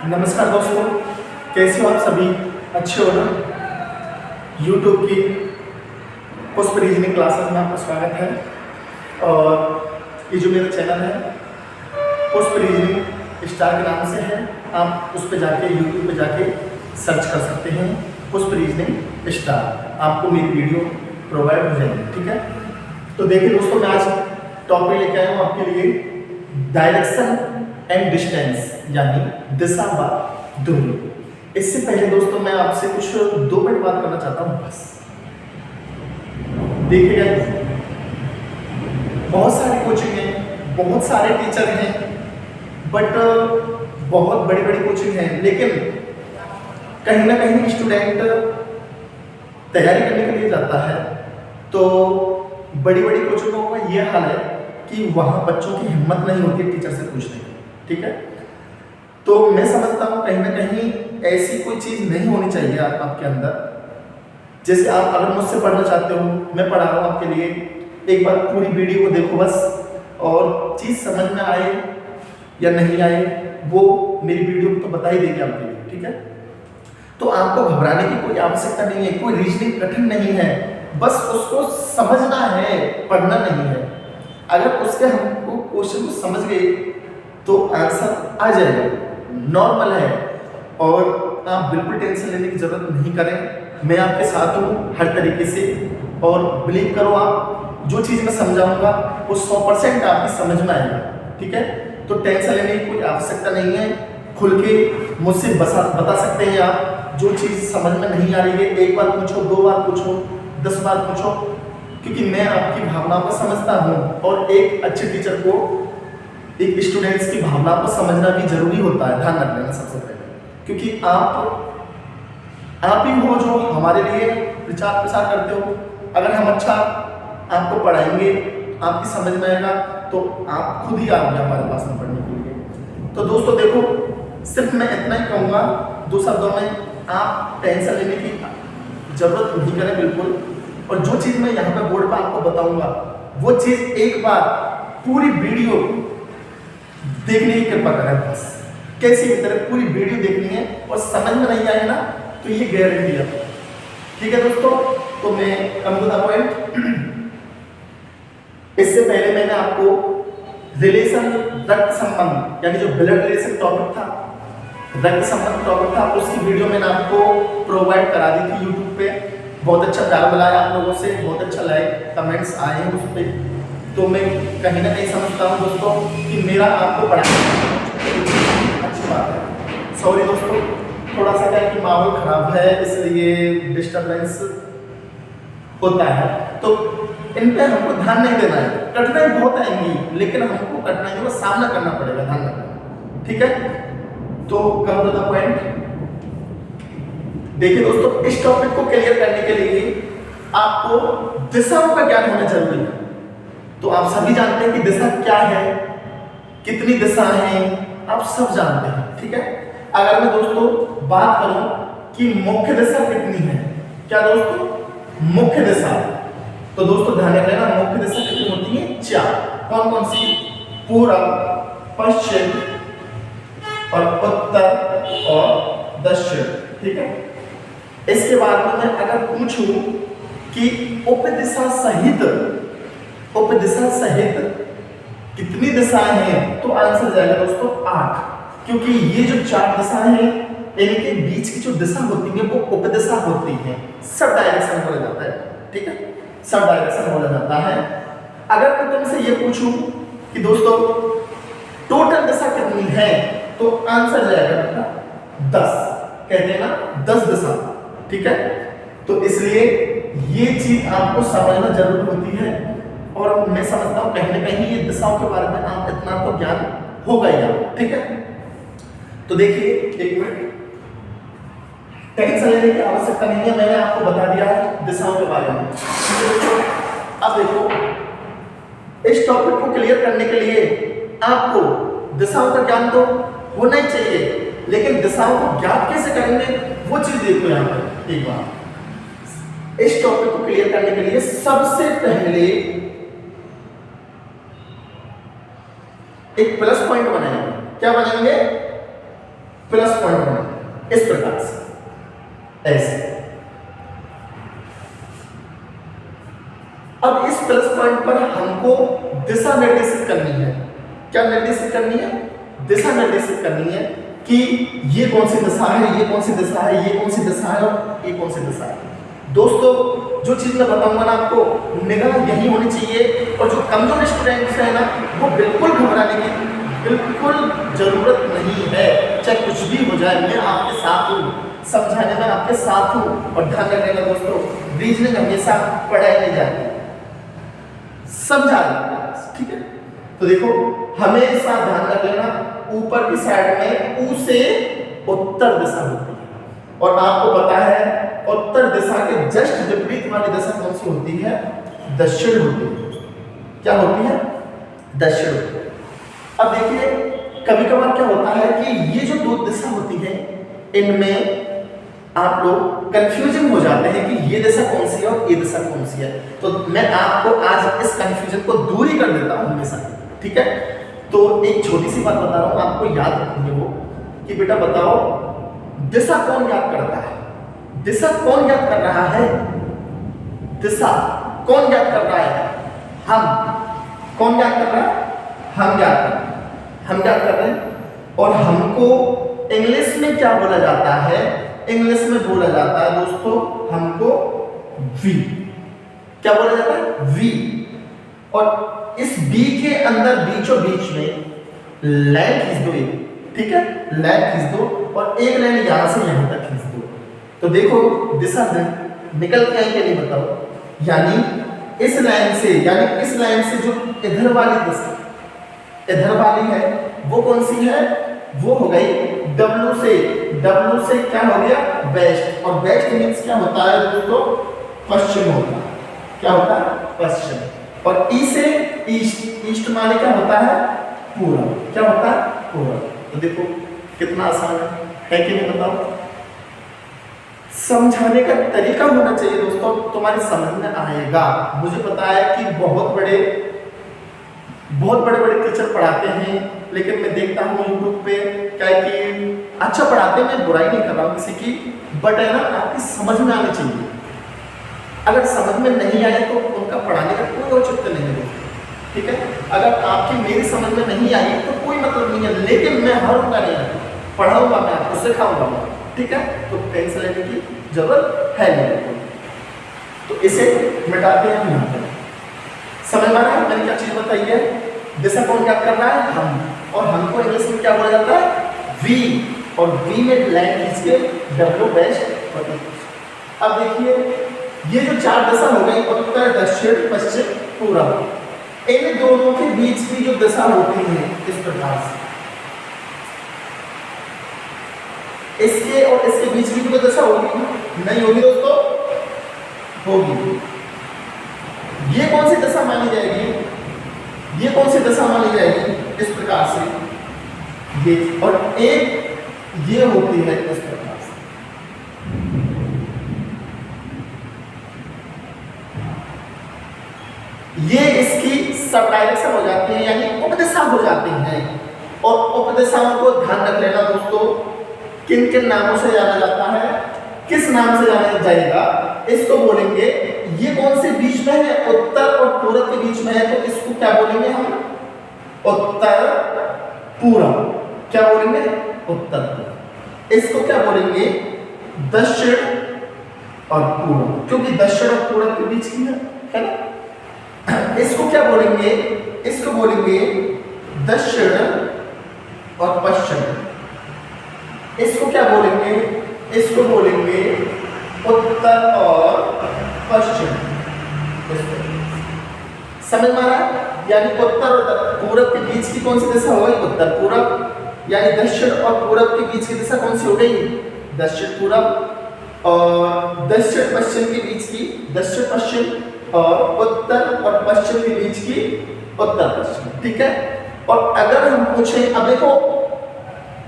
नमस्कार दोस्तों, कैसे हो आप सभी? अच्छे हो ना? यूट्यूब की पुष्प रीजनिंग क्लासेस में आपका स्वागत है। और ये जो मेरा चैनल है पुष्प रीजनिंग स्टार के नाम से है। आप उस पर जाके यूट्यूब पे जाके सर्च कर सकते हैं पुष्प रीजनिंग स्टार, आपको मेरी वीडियो प्रोवाइड हो जाएगी। ठीक है, तो देखिए दोस्तों, मैं आज टॉपिक लेके आया हूँ आपके लिए डायरेक्शन एंड डिस्टेंस, यानी दिशा व दूरी। इससे पहले दोस्तों मैं आपसे कुछ 2 मिनट बात करना चाहता हूँ बस। देखिएगा, बहुत सारी कोचिंग है, बहुत सारे टीचर हैं, बट बहुत बड़ी बड़ी कोचिंग है, लेकिन कहीं ना कहीं स्टूडेंट तैयारी करने के लिए जाता है तो बड़ी बड़ी कोचिंगों का ये हाल है कि वहाँ बच्चों की हिम्मत नहीं होती है टीचर से पूछने की। ठीक है, तो मैं समझता हूँ कहीं ना कहीं ऐसी कोई चीज़ नहीं होनी चाहिए आपके अंदर। जैसे आप अगर मुझसे पढ़ना चाहते हो, मैं पढ़ा रहा हूँ आपके लिए, एक बार पूरी वीडियो को देखो बस, और चीज़ समझ में आए या नहीं आए वो मेरी वीडियो तो बता ही देगी आपके लिए। ठीक है, तो आपको घबराने की कोई आवश्यकता नहीं है, कोई रीजनिंग कठिन नहीं है, बस उसको समझना है, पढ़ना नहीं है। अगर उसके हमको क्वेश्चन को समझ गए तो आंसर आ जाएगा, नॉर्मल है। और आप बिल्कुल टेंशन लेने की जरूरत नहीं करें, मैं आपके साथ हूँ हर तरीके से। और बिलीव करो, आप जो चीज़ मैं समझाऊंगा वो 100% आपकी समझ में आएगा। ठीक है, तो टेंशन लेने की कोई आवश्यकता नहीं है, खुल के मुझसे बता सकते हैं आप। जो चीज़ समझ में नहीं आ रही है, 1 बार पूछो, 2 बार पूछो, 10 बार पूछो, क्योंकि मैं आपकी भावनाओं को समझता हूँ। और एक अच्छे टीचर को एक स्टूडेंट्स की भावना को समझना भी जरूरी होता है, ध्यान रख लेना सबसे पहले, क्योंकि आप ही हो जो हमारे लिए प्रचार प्रसार करते हो। अगर हम अच्छा आपको पढ़ाएंगे, आपकी समझ में आएगा, तो आप खुद ही आओगे हमारे पास में पढ़ने के लिए। तो दोस्तों देखो, सिर्फ मैं इतना ही कहूँगा 2 शब्दों में, आप टेंशन लेने की जरूरत नहीं करें बिल्कुल। और जो चीज़ मैं यहाँ पे बोर्ड पर आपको बताऊँगा वो चीज़ एक बार पूरी वीडियो देखने की कृपा करें बस। कैसी भी तरह पूरी वीडियो देखनी है, और समझ में नहीं आए ना तो ये गारंटी है। ठीक है दोस्तों, तो मैं कम टू द पॉइंट। इससे पहले मैंने आपको रिलेशन, रक्त संबंध, यानी जो ब्लड रिलेशन टॉपिक था, रक्त संबंध टॉपिक था, उसकी वीडियो मैंने आपको प्रोवाइड करा दी थी यूट्यूब पे। बहुत अच्छा प्यार मिला है आप लोगों से, बहुत अच्छा लाइक कमेंट्स आए हैं उस पर। तो मैं कहीं ना कहीं समझता हूँ दोस्तों कि मेरा आपको पढ़ाना अच्छी बात है। सॉरी दोस्तों, थोड़ा सा क्या कि माहौल खराब है, इसलिए डिस्टर्बेंस होता है, तो इन पे हमको ध्यान नहीं देना है। कठिनाई बहुत आएंगी, लेकिन हमको कठिनाइयों का सामना करना पड़ेगा, ध्यान रखना। ठीक है, तो कम टू द पॉइंट। देखिए दोस्तों, इस टॉपिक को क्लियर करने के लिए आपको दिशाओं का ज्ञान होना जरूरी है। तो आप सभी जानते हैं कि दिशा क्या है, कितनी दिशा है, आप सब जानते हैं। ठीक है, अगर मैं दोस्तों बात करूं कि मुख्य दिशा कितनी है, क्या दोस्तों, मुख्य दिशा, तो दोस्तों ध्यान रखना, मुख्य दिशा कितनी होती है? 4। कौन कौन सी? पूर्व, पश्चिम और उत्तर और दक्षिण। ठीक है, इसके बाद में मैं अगर पूछूं कि उपदिशा सहित कितनी दिशाएं हैं, तो आंसर जाएगा दोस्तों 8। क्योंकि ये जो 4 दिशाएं हैं, इनके बीच की जो दिशा होती है वो उपदिशा होती है। सब डायरेक्शन बोला जाता है। ठीक है, सब डायरेक्शन बोला जाता है। अगर मैं तुमसे ये पूछूं कि दोस्तों टोटल दिशा कितनी है, तो आंसर जाएगा 10। कहते हैं ना 10 दिशा। ठीक है, तो इसलिए ये चीज आपको समझना जरूरी होती है। और मैं समझता हूँ कहीं ना कहीं ये दिशाओं के बारे में आप इतना तो ज्ञान होगा ही आपको। ठीक है, तो देखिए, 1 मिनट, टेंशन लेने की आवश्यकता नहीं है, मैंने आपको बता दिया है दिशाओं के बारे में। अब देखो, इस टॉपिक को क्लियर करने के लिए आपको दिशाओं का ज्ञान तो होना ही चाहिए, लेकिन दिशाओं को ज्ञात कैसे करेंगे वो चीज देखो यहाँ पर एक बार। इस टॉपिक को क्लियर करने के लिए सबसे पहले एक प्लस पॉइंट बनाएंगे। क्या बनाएंगे? प्लस पॉइंट बने इस प्रकार से, ऐसे। अब इस प्लस पॉइंट पर हमको दिशा निर्देशित करनी है। क्या निर्देशित करनी है? दिशा निर्देशित करनी है कि ये कौन सी दिशा है, ये कौन सी दिशा है, ये कौन सी दिशा है और ये कौन सी दिशा है। दोस्तों जो चीज मैं बताऊंगा ना आपको, निगाह यही होनी चाहिए। और जो कमजोर स्टूडेंट्स है ना, वो बिल्कुल घबराने की बिल्कुल जरूरत नहीं है। चाहे कुछ भी हो जाए, मैं आपके साथ हूँ, समझाने में आपके साथ हूँ। और ध्यान रखने का दोस्तों, रीजनिंग हमेशा पढ़ाई नहीं जाती, समझा जाता है, ठीक है। तो देखो हमेशा ध्यान रख लेना, ऊपर की साइड में ऊ से उत्तर दिशा होती है। और आपको पता है उत्तर दिशा के जस्ट विपरीत वाली दिशा कौन सी होती है? दक्षिण होती है। क्या होती है? दक्षिण होती है। अब देखिए कभी कभार क्या होता है कि ये जो दो दिशा होती है, इनमें आप लोग कंफ्यूजन हो जाते हैं कि ये दिशा कौन सी है और ये दिशा कौन सी है। तो मैं आपको आज इस कंफ्यूजन को दूर ही कर देता हूं हमेशा, ठीक है। तो एक छोटी सी बात बता रहा हूं, आपको याद रखनी है वो, कि बेटा बताओ दिशा कौन याद करता है? दिशा कौन याद कर रहा है? दिशा कौन याद कर रहा है? हम। कौन याद कर रहा है? हम याद कर रहे हैं। हम याद कर रहे हैं। और हमको इंग्लिश में क्या बोला जाता है? इंग्लिश में बोला जाता है दोस्तों हमको वी। क्या बोला जाता है? वी। और इस बी के अंदर बीचों बीच में लाइन खींच दो, ठीक है, लाइन खींच दो और एक लाइन यहां से यहां तक खींच दो। तो देखो दिशा निकल के आई क्या नहीं बताओ। यानी इस लाइन से, यानी इस लाइन से जो इधर वाली दिशा इधर वाली है वो कौन सी है? वो हो गई W से। W से क्या हो गया? वेस्ट। और वेस्ट मीन्स क्या होता है दोस्तों? पश्चिम होता है। क्या होता है? पश्चिम। और ई से ईस्ट। ईस्ट माने क्या होता है? पूरब। क्या होता है? पूरब। तो देखो कितना आसान है कि नहीं बताओ। समझाने का तरीका होना चाहिए दोस्तों, तुम्हारी समझ में आएगा। मुझे पता है कि बहुत बड़े टीचर पढ़ाते हैं, लेकिन मैं देखता हूँ यूट्यूब पे क्या है कि अच्छा पढ़ाते हैं, मैं बुराई नहीं कर रहा हूँ किसी की, बट है ना आपकी समझ में आनी चाहिए। अगर समझ में नहीं आए तो उनका पढ़ाने का कोई औचित्य नहीं है, ठीक है। अगर आपकी मेरी समझ में नहीं आई तो कोई मतलब नहीं है, लेकिन मैं हरूंगा नहीं, पढ़ाऊंगा मैं आपको, सिखाऊंगा मैं, ठीक है। तो टेंशन लेने की जरूरत है नहीं। तो इसे मिटाते हैं हम यहाँ पर। समझ में आ रहा है मैंने क्या चीज बताई है? दिशा कौन क्या कर रहा है? हम। और हमको इंग्लिश में क्या बोला जाता है? वी। और वी में लाइन खींच के W वेस्ट और ईस्ट। अब देखिए ये जो चार दिशा हो गई, उत्तर दक्षिण पश्चिम पूरब, इन दोनों के बीच की जो दिशा होती है इस प्रकार से, इसके और इसके बीच की कोई दिशा होगी नहीं? होगी दोस्तों? होगी। ये कौन सी दिशा मानी जाएगी? ये कौन सी दिशा मानी जाएगी? इस प्रकार से ये, और एक ये होती है इस प्रकार से। ये इसकी सब डायरेक्शन हो जाती है, यानी उपदिशा हो जाती हैं। और उपदिशाओं को ध्यान रख लेना दोस्तों, किन किन नामों से जाना जाता है, किस नाम से जाना जाएगा, इसको बोलेंगे। ये कौन से बीच में है? उत्तर और पूरब के बीच में है, तो इसको क्या बोलेंगे हम? उत्तर पूरब। क्या बोलेंगे? उत्तर पूरब। इसको क्या बोलेंगे? दक्षिण और पूरब, क्योंकि दक्षिण और पूरब के बीच की है ना। इसको क्या बोलेंगे? इसको बोलेंगे दक्षिण और पश्चिम। इसको क्या बोलेंगे? इसको बोलेंगे उत्तर और पश्चिम। समझ में आ रहा है? यानी उत्तर और पूरब के बीच की कौन सी दिशा हो गई? उत्तर पूरब। यानी दक्षिण और पूरब के बीच की दिशा कौन सी हो गई? दक्षिण पूरब। और दक्षिण पश्चिम के बीच की दक्षिण पश्चिम, और उत्तर और पश्चिम के बीच की उत्तर पश्चिम, ठीक है। और अगर हम पूछें, अब देखो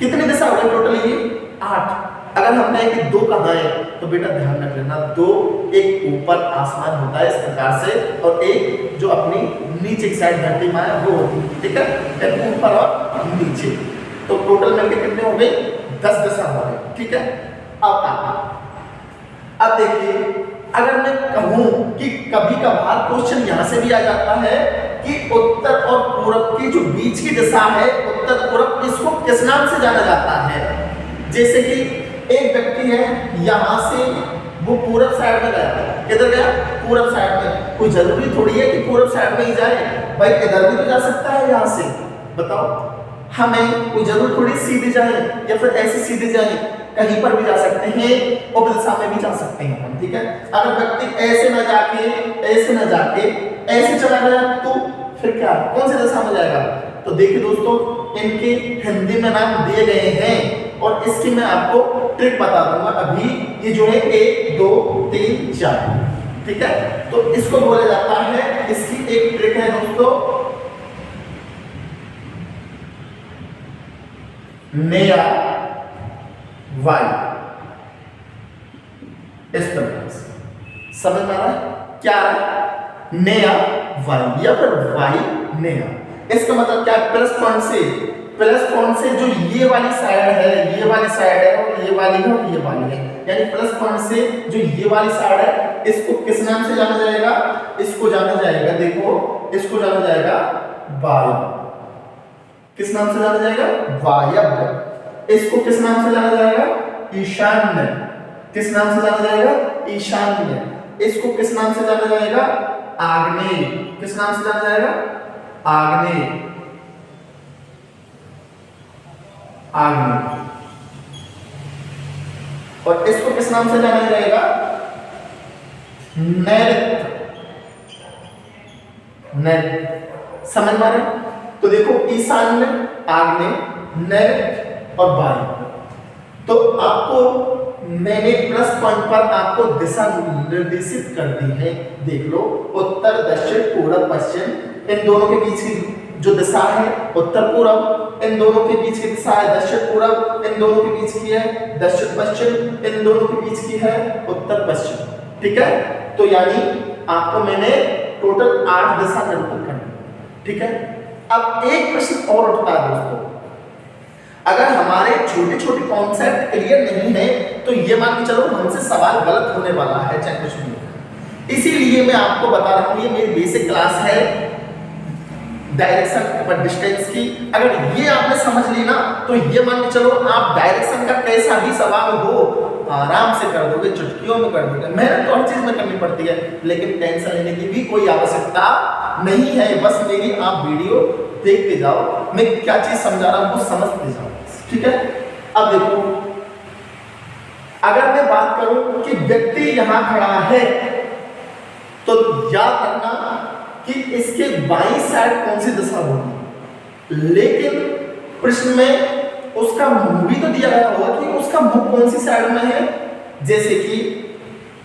कितनी दिशा हो गई टोटल? ये 8। अगर हम कहें कि 2 कहाँ है, तो बेटा ध्यान रख लेना, 2 एक ऊपर आसमान होता है इस प्रकार से, और एक जो अपनी नीचे की साइड धरती माँ है वो होती है, ठीक है, ऊपर और नीचे। तो टोटल मिलकर कितने हो गए? 10 दशा हो गए, ठीक है। अब देखिए, अगर मैं कहूं कि कभी कभार क्वेश्चन यहां से भी आ जाता है कि उत्तर और पूरब की जो बीच की दिशा है, उत्तर पूरब, इसको किस नाम से जाना जाता है। जैसे कि एक व्यक्ति है, यहां से वो पूरब साइड में गया, किधर गया, पूरब साइड में। कोई जरूरी थोड़ी है कि पूरब साइड में ही जाए, भाई इधर भी तो जा सकता है यहां से, बताओ। हमें कोई जरूर थोड़ी सीधे जाए या फिर ऐसे सीधे जाए, कहीं पर भी जा सकते हैं, उप दिशा में भी जा सकते हैं हम, ठीक है। अगर व्यक्ति ऐसे ना जाके, ऐसे ना जाके ऐसे चला गया तो फिर क्या, कौन सी दिशा में जाएगा। तो देखिए दोस्तों, इनके हिंदी में नाम दिए गए हैं और इसकी मैं आपको ट्रिक बता दूंगा अभी। ये जो है 1 2 3 4, ठीक है। तो इसको बोला जाता है, इसकी एक ट्रिक है दोस्तों, नेया वाई। इस प्रकार से समझ में आ रहा है क्या है, नेया वाई या फिर वाई नेया। इसका मतलब क्या है, प्लस पॉइंट से जो ये वाली साइड है, ये वाली साइड है और ये वाली है और ये वाली है, यानी प्लस पॉइंट से जो ये वाली साइड है, इसको किस नाम से जाना जाएगा, इसको जाना जाएगा, देखो इसको जाना जाएगा वायव्य। किस नाम से जाना जाएगा, वायव्य। इसको किस नाम से जाना जाएगा, ईशान्य। किस नाम से जाना जाएगा, ईशान्य। इसको किस नाम से जाना जाएगा, आग्नेय। किस नाम से जाना जाएगा, आग्नेय, आग्नेय। और इसको किस नाम से जाना जाएगा, नैऋत्य, नैऋत्य। समझ में आ रहा है। तो देखो, ईशान्य, आग्नेय, नैऋत्य और वायव्य। तो आपको मैंने प्लस पॉइंट पर आपको दिशा निर्देशित कर दी है, देख लो। उत्तर, दक्षिण, पूरब, पश्चिम, इन दोनों के बीच की जो दिशा है उत्तर पूरब, इन दोनों के बीच की दिशा है दक्षिण पूरब, इन दोनों के बीच की है दक्षिण पश्चिम, इन दोनों के बीच की है उत्तर पश्चिम, ठीक है। तो यानी आपको मैंने टोटल 8 दिशा निर्धारित कर दी, ठीक है। अब एक प्रश्न और उठता है दोस्तों, अगर हमारे छोटे छोटे कॉन्सेप्ट क्लियर नहीं है तो ये मान के चलो हमसे सवाल गलत होने वाला है, चाहे कुछ भी। इसीलिए मैं आपको बता रहा हूं, ये मेरी बेसिक क्लास है डायरेक्शन पर डिस्टेंस की। अगर ये आपने समझ ली ना, तो ये मान के चलो आप डायरेक्शन का कैसा भी सवाल हो आराम से कर दोगे, चुटकियों में कर दोगे। मेहनत तो हर चीज में करनी पड़ती है, लेकिन टेंशन लेने की भी कोई आवश्यकता नहीं है। बस मेरी आप वीडियो देखते जाओ, मैं क्या चीज समझा रहा हूं वो समझते जाओ, ठीक है। अब देखो, अगर मैं बात करूं कि व्यक्ति यहां खड़ा है, तो याद रखना कि इसके बाईं साइड कौन सी दिशा होगी, लेकिन प्रश्न में उसका मुंह भी तो दिया गया होगा कि उसका मुंह कौन सी साइड में है। जैसे कि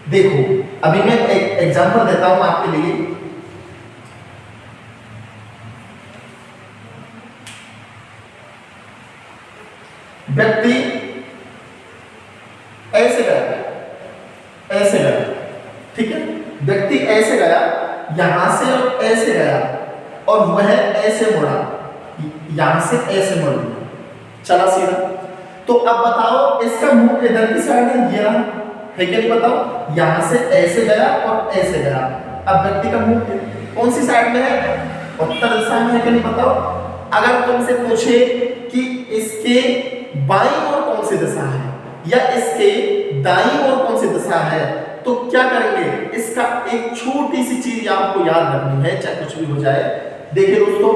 देखो, अभी मैं एक एग्जांपल देता हूं आपके लिए। व्यक्ति ऐसे गया, ऐसे गया, ठीक है। व्यक्ति ऐसे गया, यहां से और ऐसे गया, और वह ऐसे मुड़ा, यहां से ऐसे मुड़ चला सीधा। तो अब बताओ इसका मुंह इधर की साइड है, ये रहा है कि नहीं, बताओ। यहां से ऐसे गया और ऐसे गया, अब व्यक्ति का मुंह कौन सी साइड में है, उत्तर दिशा में है कि नहीं, बताओ। अगर तुमसे पूछे कि इसके बाईं ओर कौन सी दिशा है या इसके दाईं ओर कौन सी दिशा है, तो क्या करेंगे, इसका एक छोटी सी चीज आपको याद रखनी है, चाहे कुछ भी हो जाए। देखिए दोस्तों,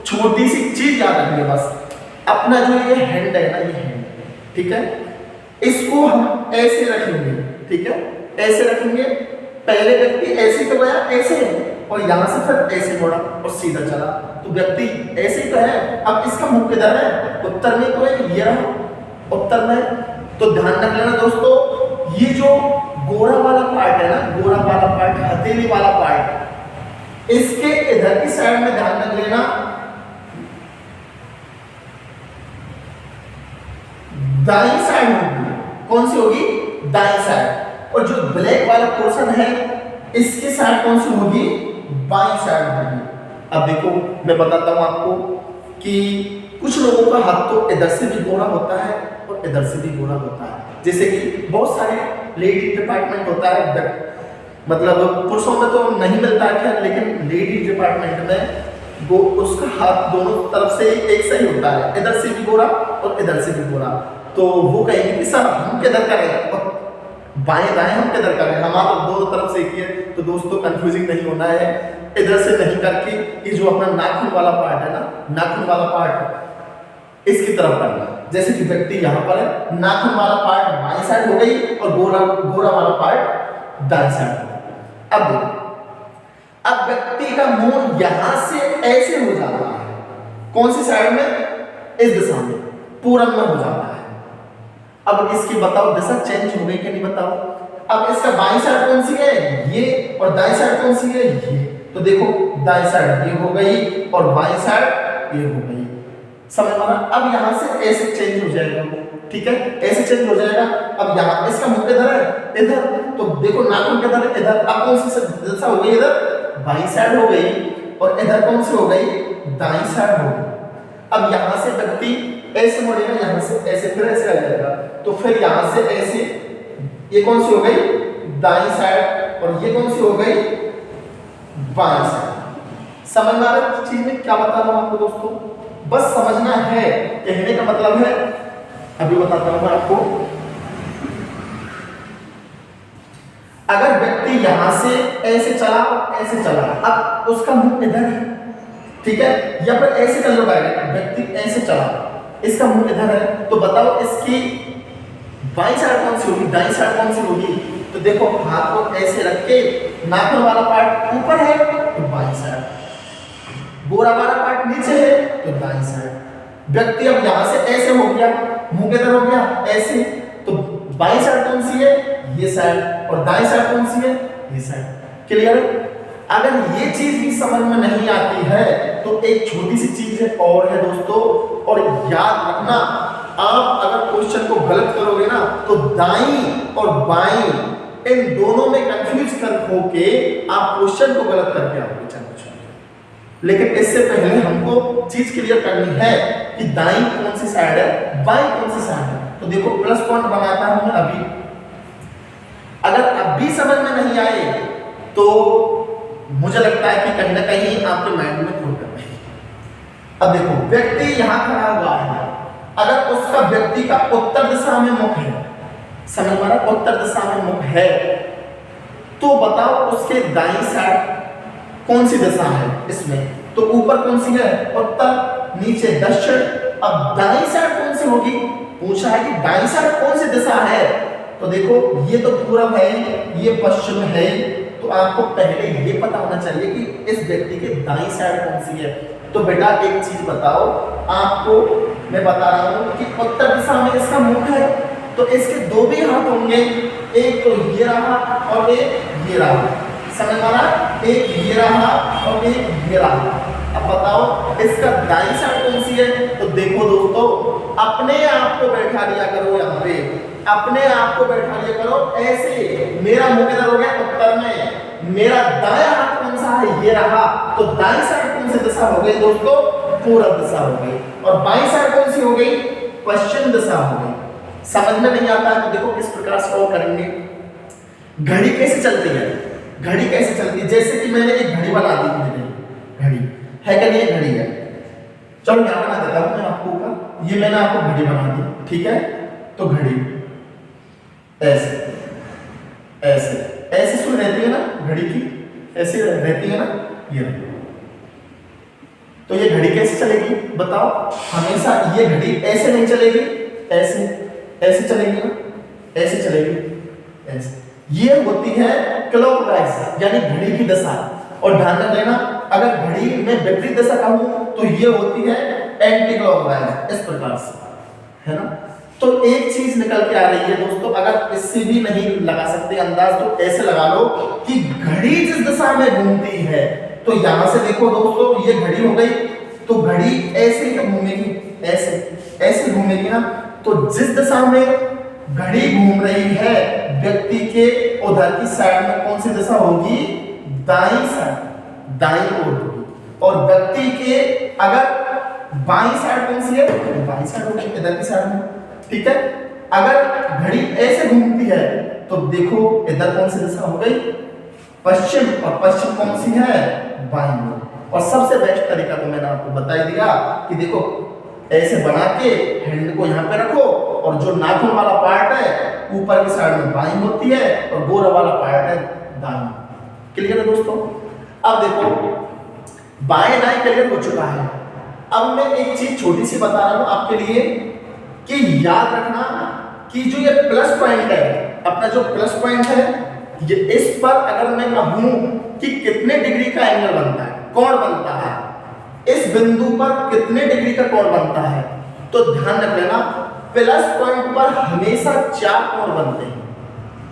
छोटी सी चीज याद रखनी है बस। अपना जो ये हैंड है ना, ये हैंड, ठीक है, इसको हम ऐसे रखेंगे, ठीक है, ऐसे रखेंगे। पहले व्यक्ति ऐसे तो गया, ऐसे, और यहां से फिर ऐसे मुड़ा और सीधा चला, तो व्यक्ति ऐसे ही तो है। अब इसका मुंह किधर है, उत्तर में तो है, ये रहा उत्तर में। तो ध्यान रख लेना दोस्तों, ये जो गोरा वाला पार्ट है ना, गोरा वाला पार्ट, हथेली वाला पार्ट, इसके इधर की साइड में ध्यान रख लेना, दाईं साइड होगी। कौन सी होगी, दाईं साइड। और जो ब्लैक वाला पोर्शन है, इसकी साइड कौन सी होगी, बाईं साइड होगी। अब देखो, मैं बताता हूं आपको कि कुछ लोगों का हाथ तो इधर से भी गोरा होता है और इधर से भी गोरा होता है। जैसे कि बहुत सारे लेडीज डिपार्टमेंट होता है, मतलब पुरुषों में तो नहीं मिलता है खैर, लेकिन लेडीज डिपार्टमेंट में वो उसका हाथ दोनों तरफ से एक सही होता है, इधर से भी गोरा और इधर से भी गोरा। तो वो कहेंगे कि सर हम किधर करें, बाएं दाएं हम किधर करें, हमारा दोनों तरफ से एक ही है। तो दोस्तों कंफ्यूजिंग नहीं होना है, इधर से नहीं करके ये जो अपना नाखून वाला पार्ट है ना, नाखून वाला पार्ट इसकी तरफ करना। जैसे कि व्यक्ति यहाँ पर है, नाखून वाला पार्ट बाएं साइड हो गई और गोरा गोरा वाला पार्ट दाएं साइड हो गई। अब देखो, अब व्यक्ति का मुंह यहां से ऐसे हो जाता है, कौन सी साइड में, इस दिशा में, पूरब में हो जाता है। अब इसकी बताओ दिशा चेंज हो गई कि नहीं बताओ। अब इसका बाईं साइड कौन सी है, ये, और दाईं साइड कौन सी है, ये। तो देखो दाईं साइड ये हो गई और बाईं साइड ये हो गई, समझ में आ रहा। अब यहां से ऐसे चेंज हो जाएगा, ठीक है, ऐसे चेंज हो जाएगा। अब यहाँ इसका मुंह किधर है, इधर, तो देखो नाखून किधर है, इधर। अब कौन सी दिशा हो गई, इधर बाईं साइड हो गई, और इधर कौन सी हो गई, दाईं साइड हो गई। अब यहां से व्यक्ति ऐसे मुड़ेगा, यहां से ऐसे, फिर ऐसे आ जाएगा, तो फिर यहां से ऐसे, ये कौन सी हो गई, दाईं साइड, और ये कौन सी हो गई, बाईं साइड। समझ में आ रहा है चीज में क्या बता रहा हूं आपको दोस्तों, बस समझना है, कहने का मतलब है। अभी बताता हूं मैं आपको, अगर व्यक्ति यहां से ऐसे चला और ऐसे चला, अब उसका मुंह इधर है, ठीक है, या फिर ऐसे कर लो डायरेक्ट, व्यक्ति ऐसे चला, इसका मुंह इधर है, तो बताओ इसकी बाईं साइड कौन सी होगी, दाईं साइड कौन सी होगी। तो देखो हाथ को ऐसे रख के, नाखून वाला पार्ट ऊपर है तो बाईं साइड, गोरा वाला पार्ट नीचे है तो दाईं साइड। व्यक्ति अब यहां से ऐसे हो गया, मुंह किधर हो गया, ऐसे, तो बाईं साइड कौन सी है, ये साइड, और दाईं साइड कौन सी है, ये साइड। क्लियर। अगर ये चीज भी समझ में नहीं आती है तो एक छोटी सी चीज है और है दोस्तों, और याद रखना, आप अगर क्वेश्चन को गलत करोगे ना तो दाईं और बाईं इन दोनों में कंफ्यूज कर होके आप क्वेश्चन को गलत करके आओगे। लेकिन इससे पहले हमको चीज क्लियर करनी है कि दाईं कौन सी साइड है, बाईं कौन सी साइड है। तो देखो प्लस पॉइंट बनाता हूं मैं अभी, अगर अभी समझ में नहीं आए तो मुझे लगता है कि कहीं ना कहीं आपके माइंड में खोट कर रही है। अब देखो व्यक्ति यहां खड़ा हुआ है, अगर उसका व्यक्ति का उत्तर दिशा में मुख है, समझ में आ रहा, उत्तर दिशा में मुख है, तो बताओ उसके दाईं साइड कौन सी दिशा है इसमें। तो ऊपर कौन सी है, उत्तर, नीचे दक्षिण। अब दाईं साइड कौन सी होगी, पूछा है कि दाईं साइड कौन सी दिशा है। तो देखो ये तो पूरब है, ये पश्चिम है, तो आपको पहले ये पता होना चाहिए कि इस व्यक्ति के दाईं साइड कौन सी है। तो बेटा एक चीज बताओ, आपको मैं बता रहा हूं कि उत्तर दिशा में इसका मुख है, तो इसके दो भी हाथ होंगे, एक तो ये रहा और एक ये रहा, समझ में आ रहा, एक ये रहा और एक ये रहा। अब बताओ इसका दाईं साइड कौन सी है। तो देखो दोस्तों, अपने आप को बैठा लिया करो, यहाँ पे अपने आप को बैठा लिया करो ऐसे। मेरा मुंह किधर हो गया, उत्तर में, मेरा दायां हाथ कौन सा है, ये रहा, तो दाईं साइड कौन सी दिशा हो गई दोस्तों, पूरब दिशा हो गई, और बाईं साइड कौन सी हो गई, पश्चिम दिशा हो गई। समझ में नहीं आता है तो देखो किस प्रकार सॉल्व करेंगे। घड़ी कैसे चलती है, घड़ी कैसे चलती है, जैसे कि मैंने एक घड़ी बना दी, घड़ी है क्या नहीं, घड़ी है, चलो यहाँ बना देता हूँ मैं आपको ऊपर, ये मैंने आपको घड़ी बना दी, ठीक है। तो घड़ी ऐसे ऐसे ऐसे सुन रहती है ना, घड़ी की ऐसे रहती है ना, ये तो ये घड़ी कैसे चलेगी बताओ, हमेशा ये घड़ी ऐसे नहीं चलेगी, ऐसे ऐसे चलेगी ना, ऐसे चलेगी, ऐसे। ये होती है क्लॉकवाइज यानी घड़ी की दशा। और ध्यान रख लेना, अगर घड़ी में विपरीत दशा कहूं तो ये होती है एंटी क्लॉकवाइज, इस प्रकार से, है ना। तो एक चीज निकल के आ रही है दोस्तों, अगर इससे भी नहीं लगा सकते अंदाज तो ऐसे लगा लो कि घड़ी जिस दिशा में घूमती है, तो यहां से देखो दोस्तों ये घड़ी हो गई, तो घड़ी ऐसे ही घूमेगी, ऐसे ऐसे घूमेगी ना। तो जिस दिशा में घड़ी घूम रही है व्यक्ति के उधर की साइड में कौन सी दिशा होगी, दाईं साइड, दाईं ओर होगी। और व्यक्ति के अगर बाईं साइड कौन सी है, बाईं साइड होगी, इधर की साइड में, ठीक है। अगर घड़ी ऐसे घूमती है तो देखो इधर कौन सी दिशा हो गई, पश्चिम, और पश्चिम कौन सी है, बाईं ओर। और सबसे बेस्ट तरीका तो मैंने आपको बता ही दिया कि देखो ऐसे बना के हैंड को यहाँ पे रखो और जो नाखून वाला पार्ट है ऊपर की साइड में बाईं होती है और गोरा वाला पार्ट है दाईं। क्लियर है दोस्तों? अब देखो बाएं दाएं क्लियर हो चुका है। अब मैं एक चीज छोटी सी बता रहा हूं आपके लिए कि याद रखना कि जो ये प्लस पॉइंट है, अपना जो प्लस पॉइंट है, ये इस पर अगर मैं कहूं कि कितने डिग्री का एंगल बनता है, कोण बनता है, इस बिंदु पर कितने डिग्री का कोण बनता है, तो ध्यान रख लेना प्लस पॉइंट पर हमेशा 4 कोण बनते हैं।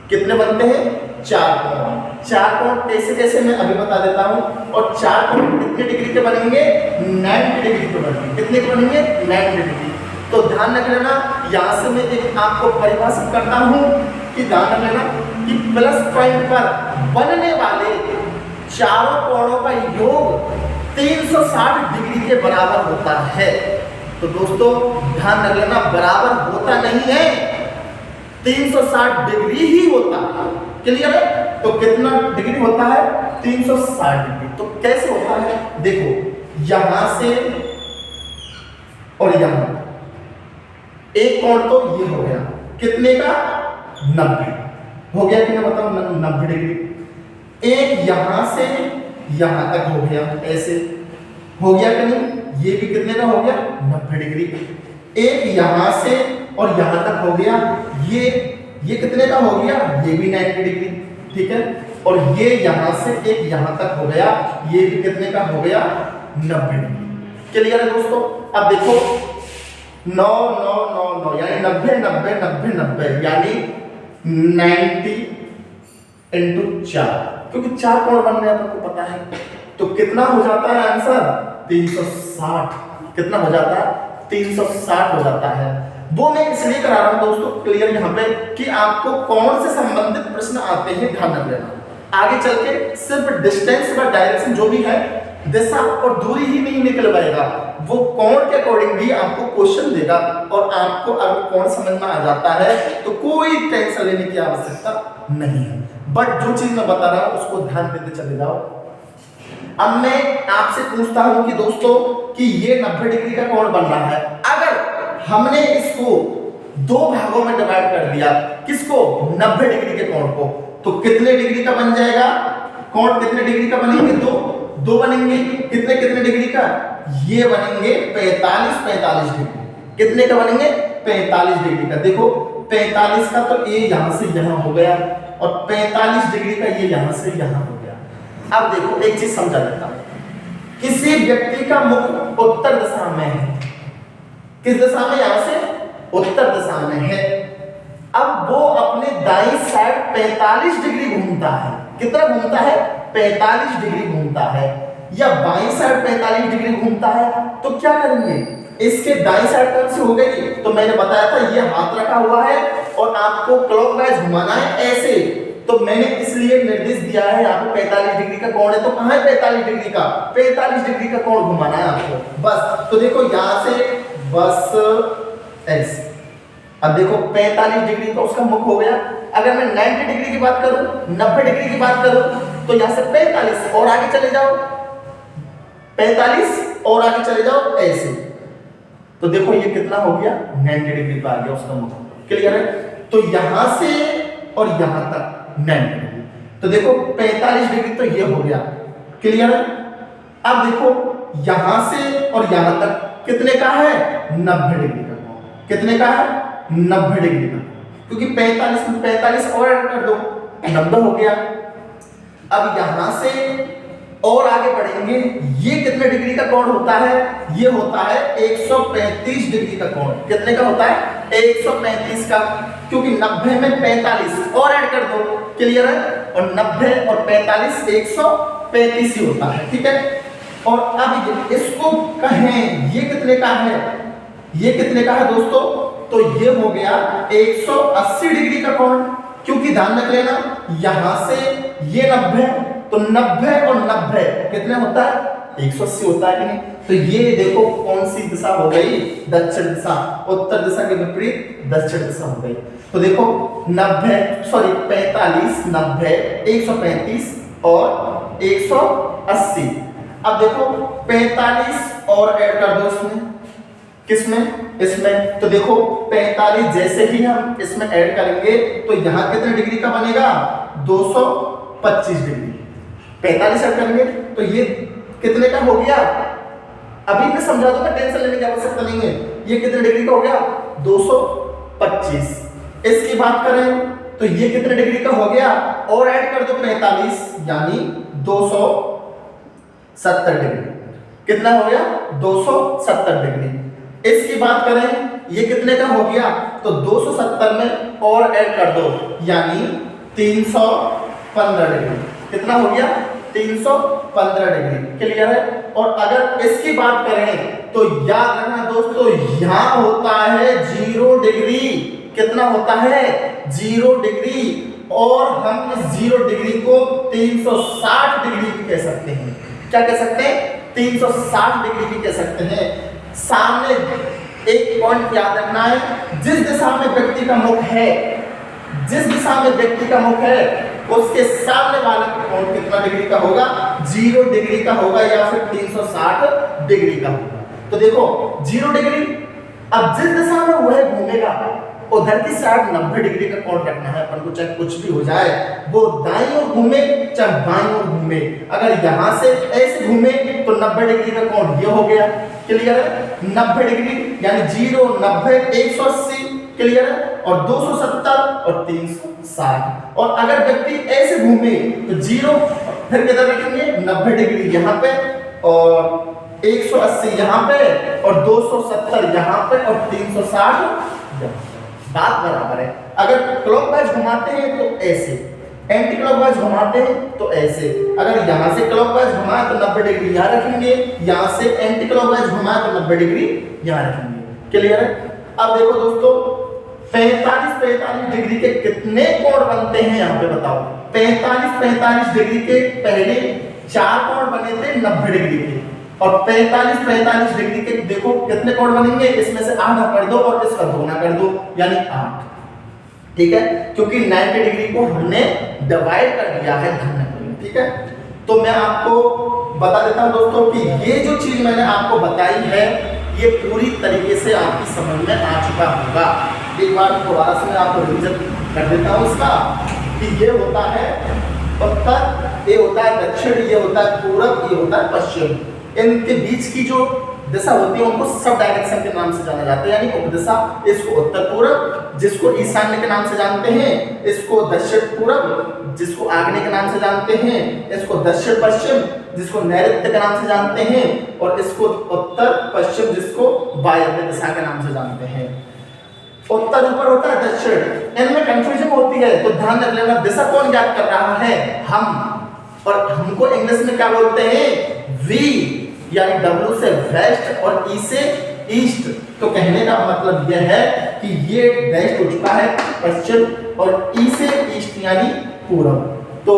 कितने बनते हैं? 4 कोण। 4 कोण कैसे कैसे मैं अभी बता देता हूं। और 4 कोण कितने डिग्री के बनेंगे? 90 डिग्री के बनेंगे। कितने के बनेंगे? 90 डिग्री। तो ध्यान रख लेना, यहां से मैं एक आपको परिभाषित करता हूं कि ध्यान रख लेना कि प्लस पॉइंट पर बनने वाले चारों कोणों का योग 360 डिग्री के बराबर होता है। तो दोस्तों ध्यान रख लेना, बराबर होता नहीं है, 360 डिग्री ही होता है। क्लियर है? तो कितना डिग्री होता है? 360 डिग्री। तो कैसे होता है? देखो यहां से और यहां एक कोण तो ये हो गया, कितने का? 90 हो गया कि ना, बताओ 90 डिग्री। एक यहां से यहां तक हो गया, ऐसे हो गया कि नहीं? ये भी कितने का हो गया? 90 डिग्री। एक यहां से और यहां तक हो गया, ये कितने का हो गया? ये भी 90 डिग्री। ठीक है। और ये यहां से एक यहां तक हो गया, ये भी कितने का हो गया? 90 डिग्री। क्लियर है दोस्तों? अब देखो 9 9 9 9 यानी 90 90 90 90 यानी 90 इंटू 4, क्योंकि 4 कोण बन रहे हैं आपको पता है। तो कितना हो जाता है आंसर? 360। कितना हो जाता है? 360 हो जाता है। वो मैं इसलिए करा रहा हूं दोस्तों क्लियर यहाँ पे कि आपको कोण से संबंधित प्रश्न आते हैं, ध्यान रख लेना। आगे चल के सिर्फ डिस्टेंस व डायरेक्शन जो भी है, दिशा और दूरी ही नहीं निकलवाएगा, वो कोण के अकॉर्डिंग भी आपको क्वेश्चन देगा। और आपको अगर कोण समझ में आ जाता है तो कोई टेंशन लेने की आवश्यकता नहीं है। बट जो चीज मैं बता रहा हूं उसको ध्यान देते चले जाओ। अब मैं आपसे पूछता हूं कि दोस्तों कि ये 90 डिग्री का कोण बन रहा है, अगर हमने इसको 2 भागों में डिवाइड कर दिया, किसको? 90 डिग्री के कोण को, तो कितने डिग्री का बन जाएगा कोण? कितने डिग्री का बनेंगे? 2 बनेंगे। कितने कितने डिग्री का? ये बनेंगे 45 डिग्री। कितने का बनेंगे? 45 डिग्री का। देखो 45 का तो ये यहां से यहां हो गया और 45 डिग्री का ये यहां से यहां हो गया। अब देखो एक चीज समझा देता हूं, किसी व्यक्ति का मुख उत्तर दिशा में है, किस दिशा में? यहां से उत्तर दिशा में है। अब वो अपने दाईं साइड 45 डिग्री घूमता है। कितना घूमता है? 45 डिग्री घूमता है। या बाईं साइड 45 डिग्री घूमता है, तो क्या करेंगे? इसके दाईं साइड कौन सी हो गई? तो मैंने बताया था ये हाथ रखा हुआ है और आपको क्लॉकवाइज घुमाना है ऐसे। तो मैंने इसलिए निर्देश दिया है यहाँ पे 45 डिग्री का कोण है, तो कहां है 45 डिग्री का? 45 डिग्री का कोण घुमाना है आपको बस। तो देखो यहां से बस ऐसे। अब देखो 45 डिग्री का उसका मुख हो गया। अगर मैं 90 डिग्री की बात करूं, 90 डिग्री की बात करूं, तो यहां से 45 और आगे चले जाओ, 45 और आगे चले जाओ ऐसे। तो देखो ये कितना हो गया? 90 डिग्री का आ गया उसका मुख। क्लियर है? तो यहां से और यहां तक 90 डिग्री। तो देखो 45 डिग्री तो ये हो गया। क्लियर है? अब देखो यहां से और यहां तक कितने का है? 90 डिग्री का। कितने का है? 90 डिग्री का, क्योंकि 45 में 45 और ऐड कर दो, 90 हो गया। अब यहां से और आगे बढ़ेंगे, ये कितने डिग्री का कोण होता है? ये होता है 135 डिग्री का कोण। कितने का होता है? 135 का, क्योंकि 90 में 45 और ऐड कर दो। क्लियर है? और 90 और 45 135 ही होता है। ठीक है। और अब इसको कहें ये कितने का है? ये कितने का है दोस्तों? तो ये हो गया 180 डिग्री का कोण, क्योंकि ध्यान रख लेना यहां से ये 90, तो 90 और 90 कितने होता है? 180 होता है कि नहीं। तो ये देखो कौन सी दिशा हो गई, दक्षिण दिशा, उत्तर दिशा के विपरीत दक्षिण दिशा हो गई। तो देखो 45, 90, 135 और 180। अब देखो 45 और ऐड कर दो इसमें, किसमें, इसमें। तो देखो 45 जैसे ही हम इसमें ऐड करेंगे तो यहाँ कितने डिग्री का बनेगा, 225 डिग्री। 45 ऐड करेंगे तो ये कितने का हो गया, अभी मैं समझा दूंगा, टेंशन लेने की आवश्यकता नहीं है। ये कितने डिग्री का हो गया, 225। इसकी बात करें तो ये कितने डिग्री का हो गया, और ऐड कर दो 45 यानी 270 डिग्री। कितना हो गया, 270 डिग्री। इसकी बात करें ये कितने का हो गया, तो 270 में और ऐड कर दो यानी 315 डिग्री। कितना हो गया, 315 डिग्री। क्लियर है। और अगर इसकी बात करें तो याद रखना दोस्तों, यहां होता है 0 डिग्री। कितना होता है, 0 डिग्री। और हम इस 0 डिग्री को 360 डिग्री भी कह सकते हैं। क्या कह सकते हैं, 360 डिग्री भी कह सकते हैं। सामने एक पॉइंट याद रखना है, जिस दिशा में व्यक्ति का मुख है, जिस दिशा में व्यक्ति का मुख है उसके सामने वाला कोण कितना डिग्री का होगा, 0 डिग्री का होगा या फिर 360 डिग्री का होगा। तो देखो 0 डिग्री, अब जिस दिशा में वह घूमेगा उधर की साइड 90 डिग्री का कोण रखना है अपन को, चाहे कुछ भी हो जाए, वो दाईं ओर घूमे चाहे बाईं ओर घूमे। अगर यहां से ऐसे घूमे तो 90 डिग्री का कोण ये हो गया। क्लियर है, 90 डिग्री यानी 0, 90, 180। क्लियर है। और 270 और 360। और अगर व्यक्ति ऐसे घूमे तो 0 फिर किधर रखेंगे, 90 डिग्री यहाँ पे और 180 यहाँ पे और 270 यहाँ पे और 360। बात बराबर है। अगर क्लॉकवाइज घुमाते हैं तो ऐसे, एंटी क्लॉकवाइज घुमाते हैं तो ऐसे। अगर यहाँ से क्लॉकवाइज घुमाए तो 90 डिग्री यहाँ रखेंगे, यहाँ से एंटी क्लॉकवाइज घुमाए तो 90 डिग्री यहाँ रखेंगे। क्लियर है। अब देखो दोस्तों 45 डिग्री के कितने कोण बनते हैं यहाँ पे बताओ। 45 डिग्री के पहले 4 कोण बने थे 90 डिग्री के, और 45 डिग्री के देखो कितने कोण बनेंगे, इसमें से आधा कर दो और इसका दोगुना कर दो यानी 8। ठीक है, क्योंकि 90 डिग्री को हमने डिवाइड कर दिया है धन में। ठीक है, तो मैं आपको बता देता हूं दोस्तों कि ये जो चीज मैंने आपको बताई है ये पूरी तरीके से आपकी समझ में आ चुका होगा। एक बार दोबारा से मैं आपको रिवीजन कर देता हूँ इसका, कि ये होता है उत्तर, ये होता है दक्षिण, ये होता है पूरब, ये होता है पश्चिम। इनके बीच की जो दिशा होती है उनको सब डायरेक्शन के नाम से जाना जाता है, यानी उपदिशा। इसको उत्तर पूरब, जिसको ईशान्य के नाम से जानते हैं, इसको दक्षिण पूरब, जिसको आग्नेय के नाम से जानते हैं, इसको दक्षिण पश्चिम, जिसको नैऋत्य के नाम से जानते हैं, और इसको उत्तर पश्चिम, जिसको वायव्य दिशा के नाम से जानते हैं। उत्तर ऊपर होता है, दक्षिण, इनमें कंफ्यूजन होती है तो ध्यान रख लेना। दिशा कौन ज्ञात कर रहा है, हम, और हमको इंग्लिश में क्या बोलते हैं, वी, यानी W से वेस्ट और E से ईस्ट। तो कहने का मतलब यह है कि ये वेस्ट हो चुका है पश्चिम, और E से ईस्ट यानी पूरब। तो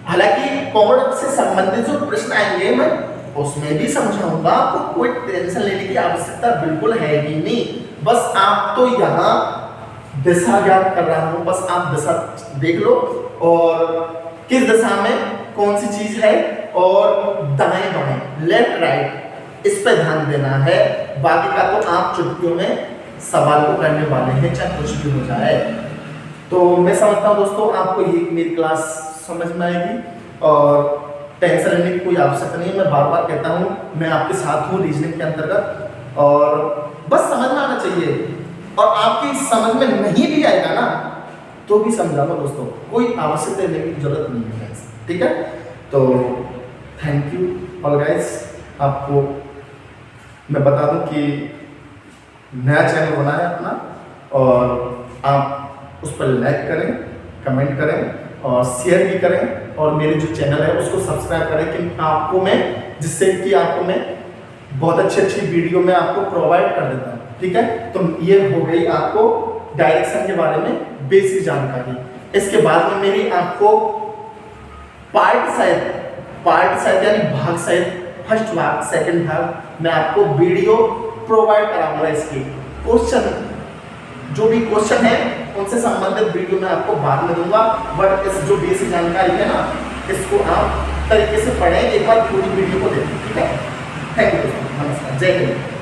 हालांकि कोण से संबंधित जो प्रश्न आएंगे मैं उसमें भी समझाऊंगा, आपको कोई टेंशन लेने की आवश्यकता बिल्कुल है ही नहीं। बस आप तो यहाँ दिशा ज्ञात कर रहा हूँ, बस आप दिशा देख लो और किस दिशा में कौन सी चीज है, और दाएं बाएं, लेफ्ट राइट, इस पे ध्यान देना है। बाकी का तो आप चुटकियों में सवाल को करने वाले हैं, चाहे कुछ भी हो जाए। तो मैं समझता हूँ दोस्तों आपको ये मेरी क्लास समझ में आएगी और टेंशन लेने की कोई आवश्यकता नहीं है। मैं बार बार कहता हूँ मैं आपके साथ हूँ रीजनिंग के अंतर्गत, और बस समझ में आना चाहिए। और आपकी समझ में नहीं भी आएगा ना तो भी समझाऊंगा दोस्तों, कोई आवश्यकता लेने की जरूरत नहीं है। ठीक है, तो थैंक यू ऑल गाइस। आपको मैं बता दूं कि नया चैनल बना है अपना, और आप उस पर लाइक करें, कमेंट करें और शेयर भी करें, और मेरे जो चैनल है उसको सब्सक्राइब करें कि आपको मैं, जिससे कि आपको मैं बहुत अच्छी वीडियो में आपको प्रोवाइड कर देता हूँ। ठीक है, तो ये हो गई आपको डायरेक्शन के बारे में बेसिक जानकारी। इसके बाद में मेरी आपको पार्ट शायद पार्ट सहित यानी भाग सहित फर्स्ट भाग सेकंड भाग मैं आपको वीडियो प्रोवाइड कराऊंगा। इसके क्वेश्चन जो भी क्वेश्चन है उनसे संबंधित वीडियो मैं आपको बाद में दूंगा, बट इस जो बेसिक जानकारी है ना इसको आप तरीके से पढ़ें, एक बार पूरी वीडियो को देखें, ठीक है। थैंक यू, नमस्कार, जय हिंद।